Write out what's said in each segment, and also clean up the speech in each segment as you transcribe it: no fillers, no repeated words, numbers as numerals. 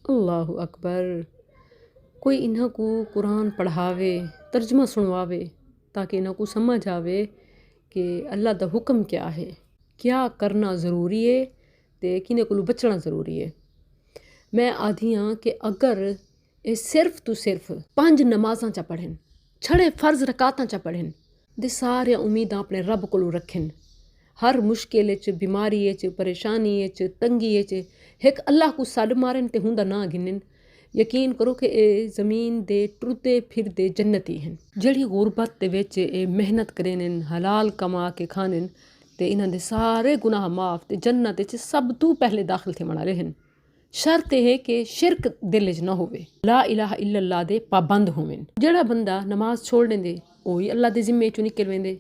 अल्लाहु अकबर। कोई इन्हां को कुरान पढ़ावे, तर्जमा सुनवावे ताकि इन्हां को समझ आवे कि अल्लाह दा हुक्म क्या है, क्या करना ज़रूरी है ते किने कोलू बचना ज़रूरी है। मैं आधी हाँ कि अगर ये सिर्फ तो सिर्फ 5 नमाज़ां चा पढ़न, छड़े फर्ज रकातां चा पढ़न ते सारे उम्मीदां अपने रब कोलू रखन। हर मुश्किल च, बीमारी च, परेशानी च, तंगी च एक अल्लाह को सड मारन ते हुंदा ना गिनन। यकीन करो कि ये ज़मीन दे टुरदे फिरदे जन्नती हैं। जड़ी गुरबत दे विच ये मेहनत करेन, हलाल कमा के खानन ते इन्हां दे सारे गुनाह माफ़ ते जन्नत च सब तो पहले दाखिल थे मना रहन। शर्त है कि शिरक दिल च ना होवे, ला इलाहा इल्लल्लाह दे पाबंद होवन। जेड़ा बंदा नमाज छोड़ देंदे ओ ही अल्लाह दे जिम्मे चों निकल वेंदे।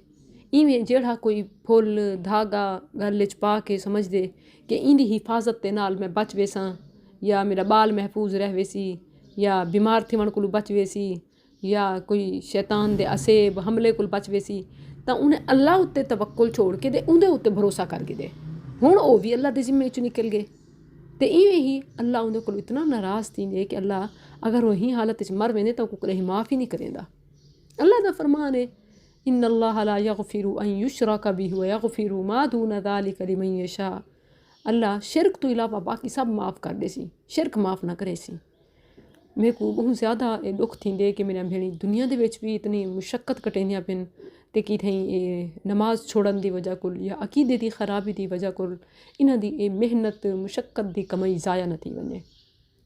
इवें जेड़ा कोई फुल धागा गल च पा के समझदे कि इंदी हिफाजत दे नाल मैं बच वेसां, या मेरा बाल महफूज रह वेसी, या बीमार थिवण कोलू बच वेसी, या कोई शैतान दे असेब हमले कोल बच वेसी, तां उन्हें अल्लाह उत्ते तवक्कुल छोड़ के दे उंदे उत्ते भरोसा कर दे। हुण ओ भी अल्लाह दे जिम्मे चों निकल गए ते इवें ही अल्लाह उंदे कोल इतना नाराज़ थींदे कि अल्लाह अगर वही हालत च मर वेंदे तां कदें माफ़ ही नहीं करेंदा। अल्लाह दा फरमान है, इन्नल्लाह ला यग़फिरु अन युशरक बिही व यग़फिरु मा दून ज़ालिका लिमन यशा। अल्लाह शिरक तो इलावा बाकी सब माफ़ कर दे सी, शिरक माफ़ ना करे सी। मेरे को बहुत ज़्यादा दुख थींदे कि मेरा भेणी दुनिया दे विच भी इतनी मुशक्क़त कटेंदियां पिन ते कि थई नमाज छोड़न दी वजह कोल या अकीदे दी खराबी दी वजह कोल इन्हां दी मेहनत मुशक्क़त दी कमाई ज़ाया न थी वञे।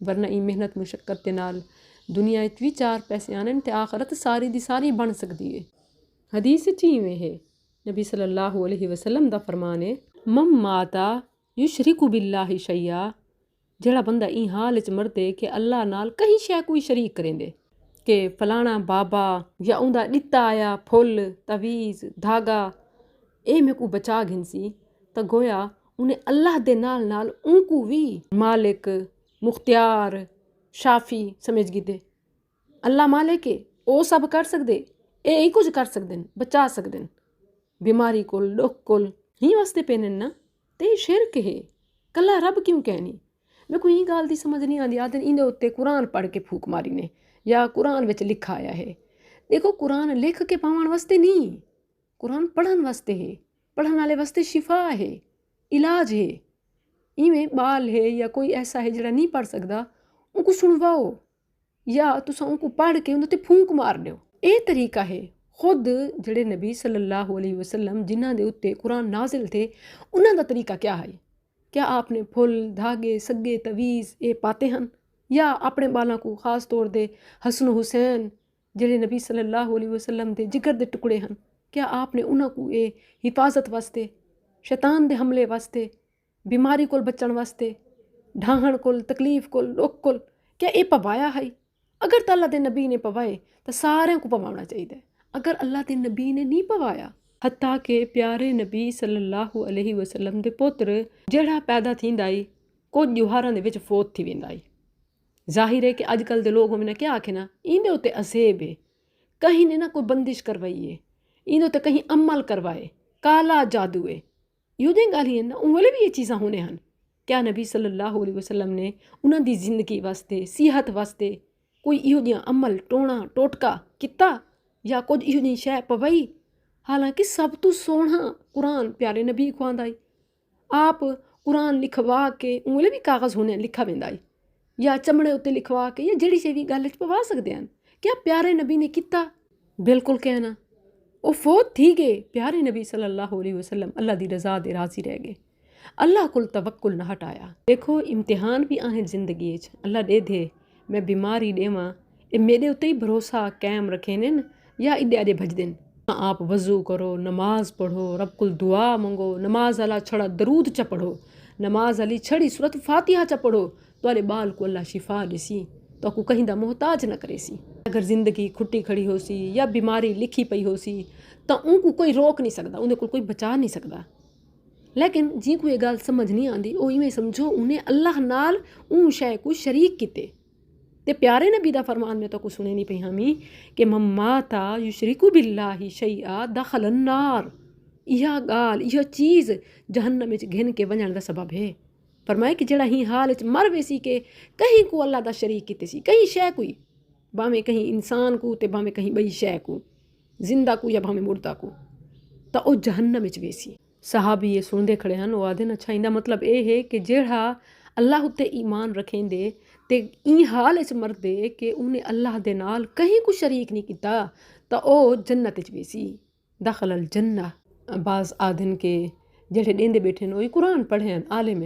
वरना ई मेहनत मुशक्क़त दे नाल दुनिया च भी 4 पैसे आनन ते आखरत सारी दी सारी बन सकदी है। हदीस च इवें है, नबी सल्लल्लाहु अलैहि वसल्लम दा फरमान है, मम माता युशरिकु बिल्लाहि शैया। जेड़ा बंदा ई हाल च मरदे कि अल्लाह नाल कहीं शै कोई शरीक करेंदे कि फलाना बाबा या उंदा दिता आया फुल तवीज़ धागा ए मेरे को बचा घिनसी, तो गोया उन्हें अल्लाह दे नाल नाल उनको भी मालिक मुख्तियार शाफी समझ गिदे। अल्लाह मालिक है, ओ सब कर सकदे, ए ही कुछ कर सकदे, बचा सकदे बीमारी कोल दुख कोल ही वास्ते पेनन ना। ते शिरक है, कला रब क्यों कहनी। मेरे को ये गल दी समझ नहीं आती। आदन इंदे उत्ते कुरान पढ़ के फूक मारी ने या कुरान विच लिखा आया है। देखो कुरान लिख के पावन वास्ते नहीं, कुरान पढ़न वास्ते है, पढ़न वाले वास्ते शिफा है, इलाज है। इवें बाल है या कोई ऐसा है जरा नहीं पढ़ सकता, उनको सुनवाओ या तुसा उनको पढ़ के उन्हें फूक मार दो। ये तरीका है। खुद जड़े नबी सल्लल्लाहु अलैहि वसल्लम जिन्हां दे उत्ते कुरान नाजिल थे उन्हां दा तरीका क्या है। क्या आपने फुल धागे सगे तवीज़ ये पाते हैं, या अपने बालों को खास तौर दे हसन हुसैन जड़े नबी सल्लल्लाहु अलैहि वसल्लम दे जिगर दे टुकड़े हैं, क्या आपने उन्हां को ये हिफाजत वास्ते, शैतान दे हमले वास्ते, बीमारी कोल बचण वास्ते, ढाहण कोल तकलीफ कोल दुख कोल क्या ये पवाया है। अगर तो अल्लाह दे नबी ने पवाए तो सारे को पवाना चाहिए। अगर अल्लाह दे नबी ने नहीं पवाया, हत्ता के प्यारे नबी सल्लल्लाहु अलैहि वसल्लम दे पुत्र जेड़ा पैदा थींदा आई कुछ त्योहारां दे विच फोत थी वेंदा आई। जाहिर है कि अजकल दे लोग हमने क्या आखे ना, इंदे उत्ते असेब है, कहीं ने ना कोई बंदिश करवाई है, इंदे उत्ते कहीं अमल करवाए, काला जादू है, इहो जी गल ही ना। उंगले भी ये चीज़ां होने हैं। क्या नबी सल्लल्लाहु अलैहि वसल्लम ने उन्हां दी जिंदगी वास्ते सेहत वास्ते कोई इहो जिहा अमल टोणा टोटका किता या कुछ इहो जी शै पवई। हालांकि सब तो सोहना कुरान प्यारे नबी को आंदा है। आप कुरान लिखवा के उंगले भी कागज़ होने लिखा वेंदा है, या चमड़े उत्ते लिखवा के या जड़ी से भी गल च पवा सकते हैं। क्या प्यारे नबी ने किता? बिल्कुल कहना वो फोत थी गए। प्यारे नबी सल्लल्लाहु अलैहि वसल्लम अल्लाह दी रज़ा दे राज़ी रह गए, अल्लाह कुल तवक्कुल न हटाया। देखो इम्तिहान भी आहिन ज़िंदगी अल्लाह दे दे मैं बीमारी देवां ए मेरे उत्ते ही भरोसा कायम रखेन या इडे अडे भजदेन। आप वज़ू करो, नमाज पढ़ो, रब कुल दुआ मंगो, नमाज अला छड़ा दरूद च पढ़ो, नमाज अली छड़ी सूरत फातिहा च पढ़ो, तो बाल को अल्लाह शिफा दिसी तो को कहीं दा मोहताज न करे सी। अगर जिंदगी खुट्टी खड़ी हो सी या बीमारी लिखी पई हो सी तो उनको कोई रोक नहीं सकता, उन्हें कोई बचा नहीं सकता। लेकिन जी को ये गल समझ नहीं आती, वो इवें समझो उन्हें अल्लाह नाल उन शै को शरीक किते। ते प्यारे नबी दा फरमान में तो कुछ सुने नहीं पई हमी कि मम्माता युशरिकु बिल्लाहि शैआ दखलन नार। यह गाल यह चीज़ जहन्नम में घिन के वञण दा सबब है। फरमाए कि जड़ा ही हाल च मर वेसी के कहीं को अल्लाह दा शरीक किते सी कहीं शै कोई भावें कहीं इंसान को ते भावें कहीं बई शै को जिंदा को या भावें मुर्दा को तो वह जहन्नम विच वेसी। सहाबी ये सुनते खड़े हैं वो आदे अच्छा इंदा मतलब ये है कि जेड़ा अल्लाह उत्ते ईमान रखेंदे ते ई हाल च मरदे कि उन्हें अल्लाह दे नाल कहीं को शरीक नहीं किता तो वह जन्नत विच वेसी दखल अल जन्ना। बाज़ आदन के जेड़े डेंदे बैठे न कुरान पढ़े हैं आलिम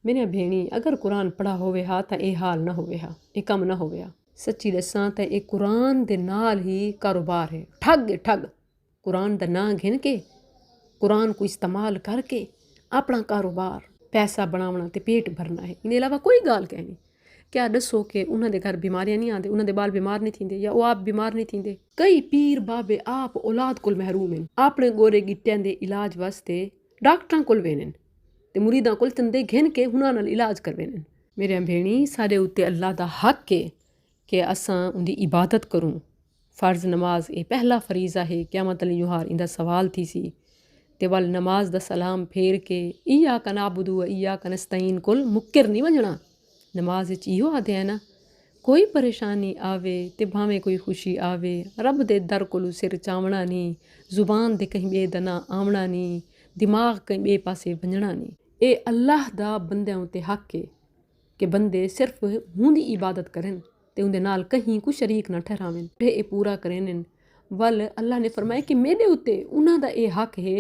मेरे भेणी अगर कुरान पढ़ा होवे हा तो ये हाल ना होवे हा ये कम ना होवे हा। सच्ची दसां तो ये कुरान दे नाल ही कारोबार है ठग कुरान दा नां घिन के कुरान को इस्तेमाल करके अपना कारोबार पैसा बनावना ते पेट भरना है इन्हें अलावा कोई गाल कहनी। क्या दसो कि उन्होंने घर बीमारियां नहीं आते उन्होंने बाल बीमार नहीं थींदे या वो आप बीमार नहीं थींदे। कई पीर बाबे आप औलाद कोल महरूम हैं अपने गोरे गिट्टियां दे इलाज वास्ते डॉक्टरां कोल वेने ते मुरीदां कोल चंदे घिन के हुनां नाल इलाज करवेने। मेरे भेणी साडे उत्ते अल्लाह दा हक है कि असां उनकी इबादत करूँ। फ़र्ज़ नमाज ये पहला फरीज़ा है क़यामत अली युहार इंदा सवाल थी सी ते वल नमाज दा सलाम फेर के इया का नाबुदु इया का नस्तईन कुल मुक्किर नहीं वंजना। नमाज विच इहो आदे है ना कोई परेशानी आवे ते भावें कोई खुशी आवे रब दे दर कोलू सिर चावना नहीं जुबान दे कहीं बे दना आवना नहीं दिमाग कहीं बे पासे वंजना नहीं। ये अल्लाह दा बंदियां उत्ते हक है कि बंदे सिर्फ हुंदी इबादत करें ते उनदे नाल कहीं को शरीक ना ठहरावें ये पूरा करें। वल अल्लाह ने फरमाया कि मेरे उत्ते उन्हां दा ये हक है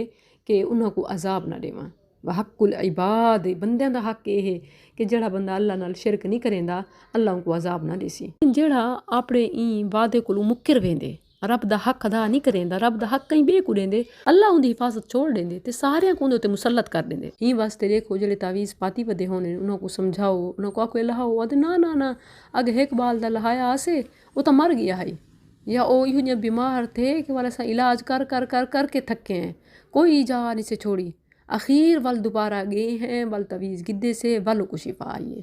कि उन्हां को अजाब ना देवां। हकुल इबाद बंदियां दा हक ये है कि जेड़ा बंदा अल्लाह नाल शिरक नहीं करेंदा अल्लाह उनको अजाब ना देसी। जेड़ा अपने ई वादे कोलू मुक्किर वेंदे रब दा हक अदा नहीं करेंदा रब दा हक कहीं बे को देंदे अल्लाह उनकी हिफाजत छोड़ देंदे ते सारे को उन्हें मुसलत कर देंदे। ई वास्ते देखो जेड़े तावीज़ पाती वदे होने उन्हों को समझाओ उन्हों को आको लहाओ आदे ना अगे एक बाल दा लहाया आसे वो तो मर गया है या ओ इहो बीमार थे कि वाला सा इलाज कर कर कर कर के थके हैं कोई जा नहीं से छोड़ी आखिर वल दोबारा गए हैं वल तवीज़ गिद्दे से वल को शिफा आई है।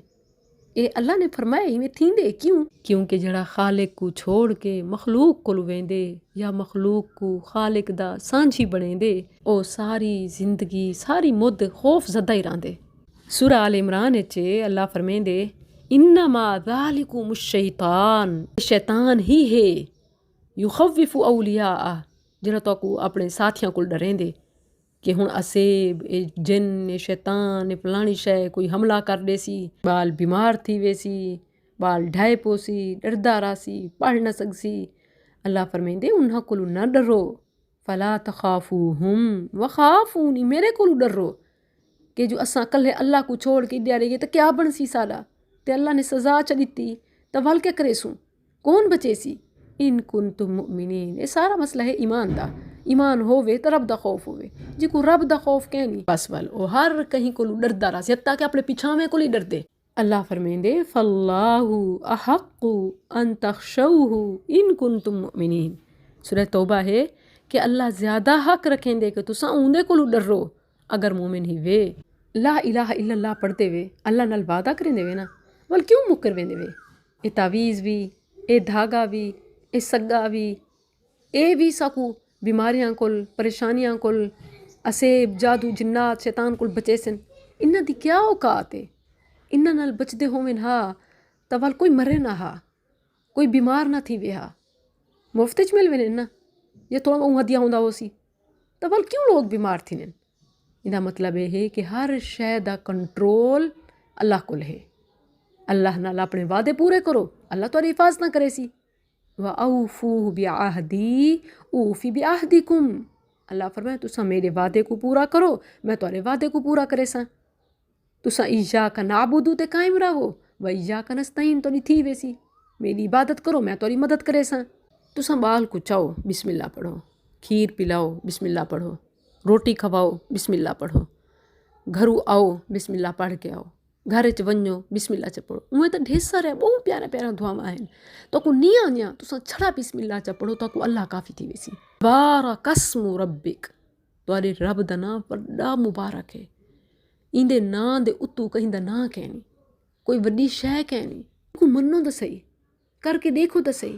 ये अल्लाह ने फरमाया इवें थींदे क्यों क्योंकि जड़ा खालिक को छोड़ के मखलूक को वेंदे या मखलूक को खालिक दा सांझी बनेंदे ओ सारी जिंदगी सारी मुद्द खौफ ज़दा ही रहंदे। सूरा आल इमरान च अल्लाह फरमेंदे इन्नमा ज़ालिकुम शैतान ही है युखव्विफु औलिया जड़ा तो अपने साथियों को डरेंदे कि हुण असे जिन शैतान फलानी शय कोई हमला कर देसी बाल बीमार थी वेसी बाल ढाए पोसी डरदा रासी पढ़ न सकसी। अल्लाह फरमेंदे उन्हां कोलू न डरो फला तखाफूहुम वखाफूनी मेरे कोलू डरो कि जो असां कल्ले अल्लाह को छोड़ के इड्या रही तो क्या बनसी साडा ते अल्लाह ने सजा च दित्ती तो वल क्या करेसूं कौन बचेसी इन कुंतुम मुमिनीन। ये सारा मसला है ईमान दा ईमान होवे तो रब दा खौफ होवे जिको रब दा खौफ कहनी बस वल ओ हर कहीं को डरदा रहा हत्ता कि अपने पिछावे को डरदे। अल्लाह फरमेंदे फल्लाहु अहक्कु अन तखशौहु इन कुंतुम मुमिनीन। सूरह तौबा है कि अल्लाह ज़्यादा हक रखेंदे कि तुसा उंदे को डरो अगर मोमिन ही वे ला इलाहा इल्लल्लाह पढ़ते वे अल्लाह नाल वादा करेंदे वे ना वल क्यों मुकर वेंदे वे। ये तावीज़ भी ये धागा भी ये सग्गा भी ये भी साकू बीमारियां कोल परेशानियां कोल असेब जादू जिन्नात शैतान कोल बचे सन इन्हां दी क्या औकात है इन्हां नाल बचदे होवेन हा तां वल कोई मरे ना हा कोई बीमार ना थी वे हा मुफ्त च मिल वेने ना ये थोड़ा हदिया होंदा होसी तां वल क्यों लोग बीमार थी ने। इहदा मतलब ये है कि हर शय दा कंट्रोल अल्लाह कोल है। अल्लाह नाल अपने वादे पूरे करो अल्लाह तुहाडी हिफाजत ना करे सी व औफू बिअहदी ऊफी बिअहदिकुम। अल्लाह फरमाए तुसा मेरे वादे को पूरा करो मैं तुहारे वादे को पूरा करे सा। तुसा इय्याका नाबुदु ते कायम रहो व इय्याका नस्तईन तो थी वेसी मेरी इबादत करो मैं तुहारी मदद करे सा। तुसा बाल को चाओ बिस्मिल्लाह पढ़ो खीर पिलाओ बिस्मिल्लाह पढ़ो रोटी खवाओ बिस्मिल्लाह पढ़ो घरू आओ बिस्मिल्लाह पढ़ के आओ घर च वञो बिस्मिल्लाह च पढ़ो उहे तो ढेर सारा बहुत प्यारा प्यारा दुआवां आहिनि तो को निया निया तुसा छड़ा बिस्मिल्लाह च पढ़ो तो को अल्लाह काफ़ी थी वेसी। बारकस्मु रब्बिक तुहारे रब दा नाम वड्डा मुबारक है इंदे नां दे उत्तू कहीं दा नां कहनी कोई वड्डी शय कहनी को मनो तो सही करके देखो तो सही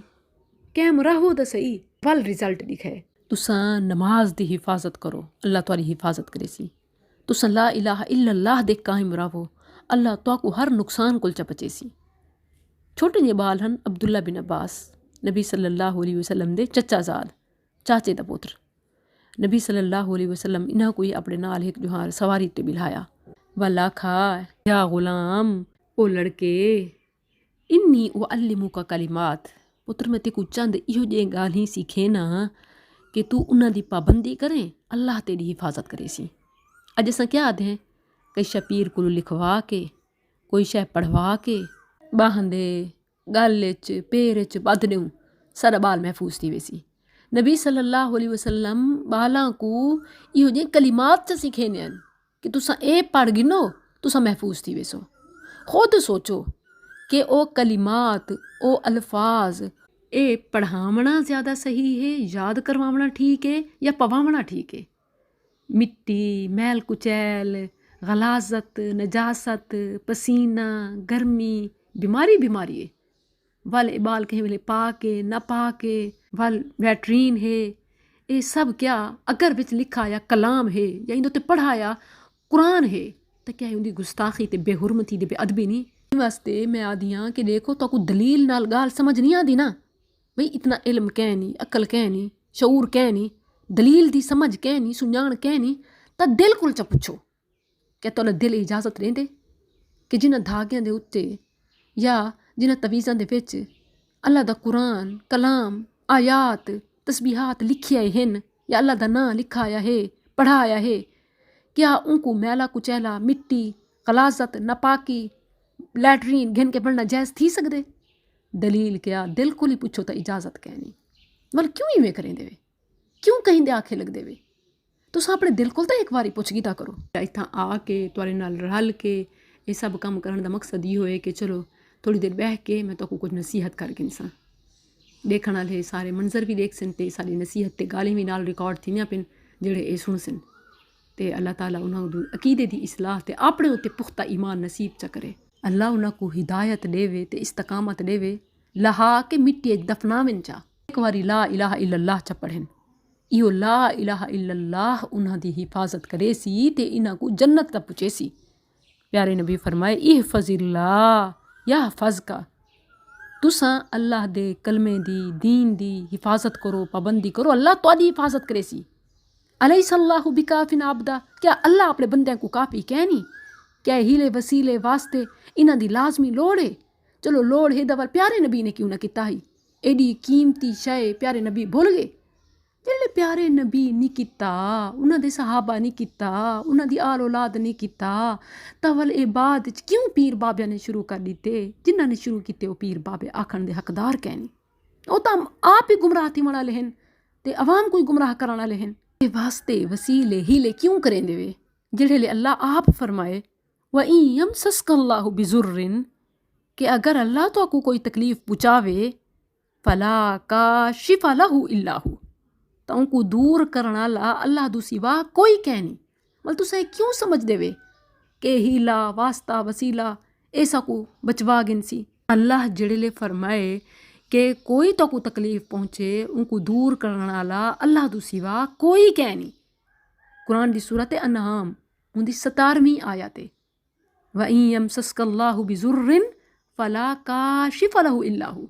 कैम रहो तो सही वल रिजल्ट दिखे। तुसा नमाज दी हिफाजत करो अल्लाह तुहारी हिफाजत करे सी। तुसा ला इलाहा इल्लल्लाह दे कायम रहो अल्लाह तोकू हर नुकसान को चा बचेसी। छोटे जे बाल हन अब्दुल्ला बिन अब्बास नबी सल्लल्लाहु अलैहि वसल्लम दे चचाजाद चाचे दा पुत्र। नबी सल्लल्लाहु अलैहि वसल्लम इन्हां कोई अपने नाल एक जुहार सवारी ते बिल्हाया। वाला खा या गुलाम ओ लड़के इन्नी वो अल्लिमू का कलिमात पुत्र मैं तेकू चंद इहो जे गाल्हि सीखे ना कि तू उन्हां दी पाबंदी करें अल्लाह तेरी हिफाजत करे सी। अज असां क्या आदे हैं कई शै पीर को लिखवा के कोई शै पढ़वा के बाहं दे गल च पेर च बध ॾियूं सारा बाल महफूज थी वेसी। नबी सल्लल्लाहु अलैहि वसल्लम बालां को इहो जे कलिमात च सिखेने आहिनि कि तुसां ए पढ़ गिनो तुसां महफूज थी वेसो। खुद सोचो कि ओ कलिमात ओ अल्फाज ए पढ़ावना ज़्यादा सही है याद करवावना ठीक है या पवावना ठीक है। मिट्टी मैल कुचैल गलाजत नजासत पसीना गर्मी बीमारी बीमारी है वल इबाल कहीं वेले पा के ना पा के वल वैटरीन है ये सब क्या अगर विच लिखा या कलाम है या इंदे ते पढ़ाया कुरान है तो क्या उनकी गुस्ताखी ते बेहुरमती ते बेअदबी नहीं। वास्ते मैं आदि हाँ कि देखो तो दलील नाल गाल समझ नहीं आती ना बई इतना इल्म कह नहीं अकल कह नहीं शऊर कह नहीं दलील दी समझ कह नहीं सुञाण कह नहीं तो दिल को चा पुछो क्या तुहाडा दिल इजाजत रेंदे कि जिन्हां धागियां दे उत्ते या जिन्हां तवीज़ां दे विच अल्लाह दा कुरान कलाम आयात तस्बीहात लिखिया हिन या अल्लाह दा नां लिखाया है पढ़ाया है क्या उनको मैला कुचैला मिट्टी गलाजत नापाकी लैटरीन घिन के पढ़ना जायज़ थी सकदे। दलील क्या दिल को ही पुछो तो इजाजत कहनी मतलब क्यों इवें करें देवे क्यों कहीं दे आखे लग देवे तुस अपने दिल को तो एक बारी पुछ गिता करो। इत्थां आके तुआरे नाल रल के ये सब काम करने का मकसद ये होए कि चलो थोड़ी देर बह के मैं तो कुछ नसीहत कर गिनसा देखण वाले सारे मंजर भी देख सन ते सारी नसीहत ते गाली भी नाल रिकॉर्ड थी पिन जेड़े ये सुन सन ते अल्लाह ताला उन्होंने अकीदे दी इसलाह ते अपने उत्ते पुख्ता ईमान नसीब च करे। अल्लाह उन्होंने को हिदायत देवे ते इस्तकामत देवे लहा के मिट्टी दफनावन चा एक बारी ला इलाहा इल्लल्लाह चा पढ़न इहो ला इलाहा इल्लल्लाह उन्हां दी हिफाजत करे सी ते इन्हां को जन्नत तक पुछे सी। प्यारे नबी फरमाए इहफज़िल्लाह या हफ़ज़ का तुसां अल्लाह दे कलमे दी दीन दी हिफाजत करो पाबंदी करो अल्लाह तुहाडी हिफाजत करे सी। अलैहिस्सल्लाहु बिकाफिन आबदा क्या अल्लाह अपने बंदे को काफ़ी कहनी क्या हीले वसीले वास्ते इन्हां दी लाजमी लोड़ है। चलो लोड़ है दवर प्यारे नबी ने क्यों ना किता ही एडी कीमती शय प्यारे नबी भुल गए जेल्ले प्यारे नबी नहीं किता उन्हां दे सहाबा नहीं किता उन्हां दी आल औलाद नहीं किता तवल ए बाद क्यों पीर बाबिया ने शुरू कर दिते जिन्हां ने शुरू किते वो पीर बाबे आखण दे हकदार कहनी वो तो आप ही गुमराह थी वणा लेहन ते अवाम को गुमराह कराना लेहन वास्ते वसीले हीले क्यों करें देवे जेड़े अल्लाह आप फरमाए व इन यमसस्कल्लाहु बिजुर्रिन कि अगर अल्लाह तो आपको कोई तकलीफ पुचावे फला काशिफ लहु इल्लाहु तो उनको दूर करना ला अल्लाह दू सिवा कोई कह नहीं मतलब तुसें क्यों समझ देवे कि हीला वास्ता वसीला ऐसा को बचवा गिनसी। अल्लाह जड़े फरमाए कि कोई तो को तकलीफ पहुँचे उनको दूर करना ला अल्लाह दू सिवा कोई कह नहीं। कुरान दी सूरत अनआम उनकी 17वीं आयत व इन यमसस्कल्लाहु बिजुर्रिन फला काशिफ लहु इल्लाहु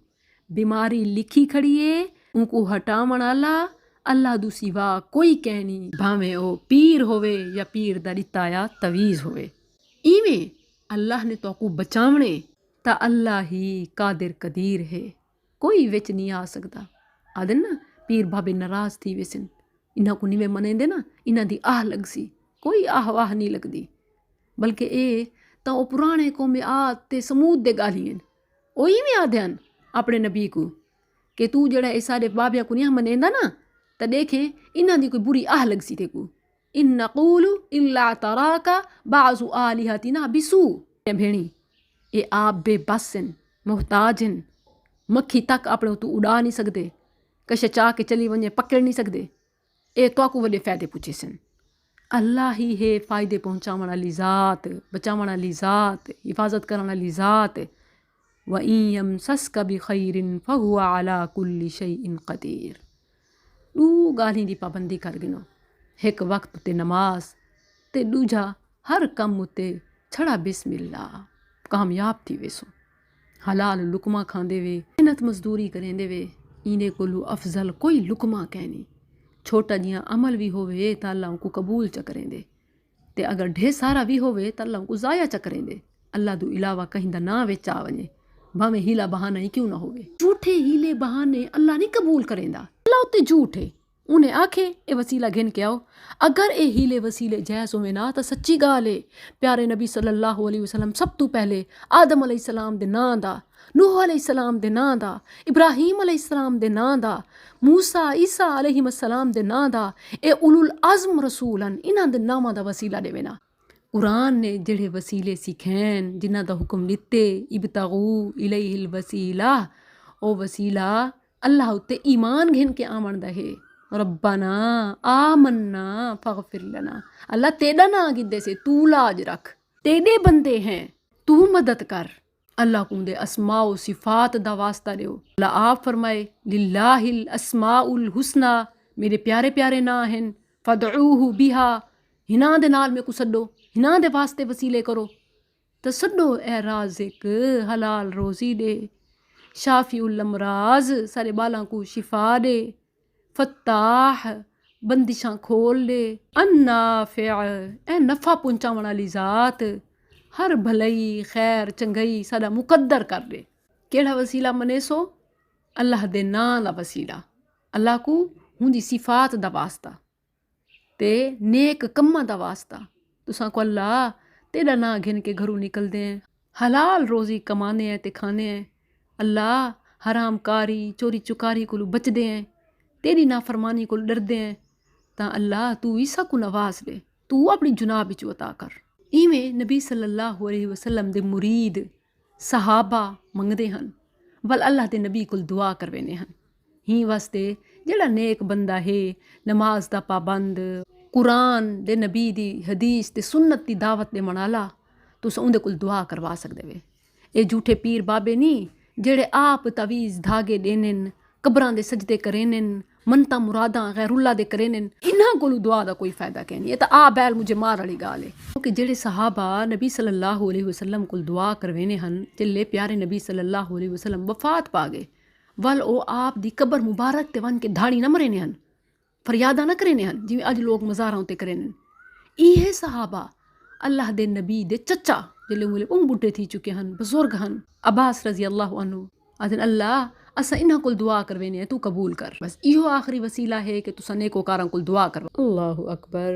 बीमारी लिखी खड़ी है उनको हटावण वाला अल्लाह दू सिवा कोई कहनी भावें ओ पीर होवे या पीर दा दिताया तवीज़ होवे। इवें अल्लाह ने तो को बचावने ता अल्लाह ही कादिर कदीर है कोई विच नहीं आ सकता। आदन ना पीर बाबे नाराज थी वेसन इन्हां को निवे मनेंदे ना इन्हां दी आह लग सी कोई आह वाह नहीं लगदी बल्कि ए तो वो पुराने कौमे आद ते समूद दे गालियन ओ इवें आदन अपने नबी को कि तू जड़ा ए सारे बाबिया को नहीं मनेंदा ना तो देखे इन्हां दी कोई बुरी आह लग सी तेको इन नक़ूलु इल्ला तराका बाज़ु आलिहतिना बिसू भेणी ये आप बेबसन मोहताजन मक्खी तक अपने तू उड़ा नहीं सकते कश चाह के चली वने पकड़ नहीं सकते ए तो को वॾे फ़ायदे पुछे सन। अल्लाह ही है फ़ायदे पहुँचावण वाली ज़ात बचावण वाली ज़ात हिफाजत करण वाली ज़ात व इन यमसस्क बिखैरिन फहुवा अला कुल्लि शैइन क़दीर। ॾू ॻाल्हियुनि जी पाबंदी कर गिनो हिकु वक़्त ते नमाज ते ॾूजा हर कम उते छड़ा बिस्मिल्ला कामयाब थी वेसो। हलाल लुकमा खांदे वे, मेहनत मजदूरी करेंदे वे, इने कोलू अफजल कोई लुकमा कहनी। छोटा जिया अमल भी होवे तो अल्लाह उनको कबूल च करेंदे, ते अगर ढेर सारा भी होवे तो अल्लाह उनको ज़ाया च करेंदे। अल्लाह दो इलावा कहीं दा ना विच आ वञे, भावें हीला बहाना ही क्यों ना होवे। झूठे हीले बहाने अल्लाह नहीं कबूल करेंदा। अल्लाह उत्ते झूठ है, उन्हें आखे ए वसीला घिन के आओ। अगर ए हीले वसीले जैज़ होवे ना तो सच्ची गाल है प्यारे नबी सल्लल्लाहु अलैहि वसल्लम सब तो पहले आदम अलैहिस्सलाम दे नां दा, नूह अलैहिस्सलाम दे नां दा, इब्राहीम अलैहिस्सलाम दे नां दा, मूसा ईसा अलैहिस्सलाम दे नां दा, ए उलुल अज़्म रसूलन इन्हां दे नामां दा वसीला देवे ना। कुरान ने जेड़े वसीले सिखैन, जिन्हां दा हुक्म दिते इब्तगू इलैहिल वसीला, ओ वसीला अल्लाह उत्ते ईमान घिन के आमन दा है। रब्बना आमन्ना फगफिर लना, अल्लाह तेरा ना गिदे से तू लाज रख, तेरे बंदे हैं तू मदद कर। अल्लाह को दे अस्माउ सिफात दा वास्ता देओ। अल्लाह आप फरमाए लिल्लाहिल अस्माउल हुस्ना, मेरे प्यारे प्यारे ना हैं, फदऊहु बिहा, हिना दे नाल में को सड्डो, हिना दे वास्ते वसीले करो। तो सड्डो ए राज़िक हलाल रोज़ी दे, शाफिउल अमराज सारे बालां को शिफा दे, फत्ताह बंदिशां खोल दे, अन्नाफिअ ए नफ़ा पहुंचावण वाली ज़ात, हर भलई खैर चंगई सादा मुकद्दर कर दे। केड़ा वसीला मने सो अल्लाह दे नां दा वसीला, अल्लाह को हुंदी सिफात दा वास्ता ते नेक कम्मा दा वास्ता। तुसां को अल्लाह तेरा नां घिन के घरों निकलदे हैं, हलाल रोज़ी कमाने हैं ते खाने हैं। अल्लाह हराम कारी चोरी चुकारी को बचदे हैं, तेरी नाफरमानी को डरदे हैं। तां अल्लाह तू ईसा को नवाज दे, तू अपनी जुनाब विच अता कर। इवें नबी सल्लल्लाहु अलैहि वसल्लम दे मुरीद सहाबा मंगदे हन, वल अल्लाह दे नबी कोल दुआ करवेने हन। ही वास्ते जेड़ा नेक बंदा है, नमाज दा पाबंद, कुरान दे नबी दी हदीस ते सुन्नत दी दावत दे मनाला, तुस उंदे कोल दुआ करवा सकदे वे। ए झूठे पीर बाबे नहीं जेड़े आप तवीज़ धागे देनेन, कब्रां दे सजदे करेनेन, मनता मुरादां गैरुल्ला दे करेनेन, इन्हां कोलू दुआ दा कोई फायदा कैनी। ये तो आ बैल मुझे मार वाली गाल है। क्योंकि जेड़े सहाबा नबी सल्लल्लाहु अलैहि वसल्लम कोल दुआ करवेने हन, जिल्ले प्यारे नबी सल्लल्लाहु अलैहि वसल्लम वफात पा गए, वल ओ आप दी कबर मुबारक ते वन के धाड़ी न मरेने हन, फरियादा न करेने हन जिवें अज लोग मज़ारां उत्ते करेने। इहे सहाबा अल्लाह दे नबी दे चचा जिल्ले मुले उंग बुढ़े थी चुके हन, बुजुर्ग हन, अब्बास रज़ी अल्लाह अन्हु आदन अल्लाह असा इन्हां कोल दुआ करवेने तू कबूल कर। बस इहो आखिरी वसीला है कि तुसा नेकोकारां कोल दुआ करवा। अल्लाहु अकबर।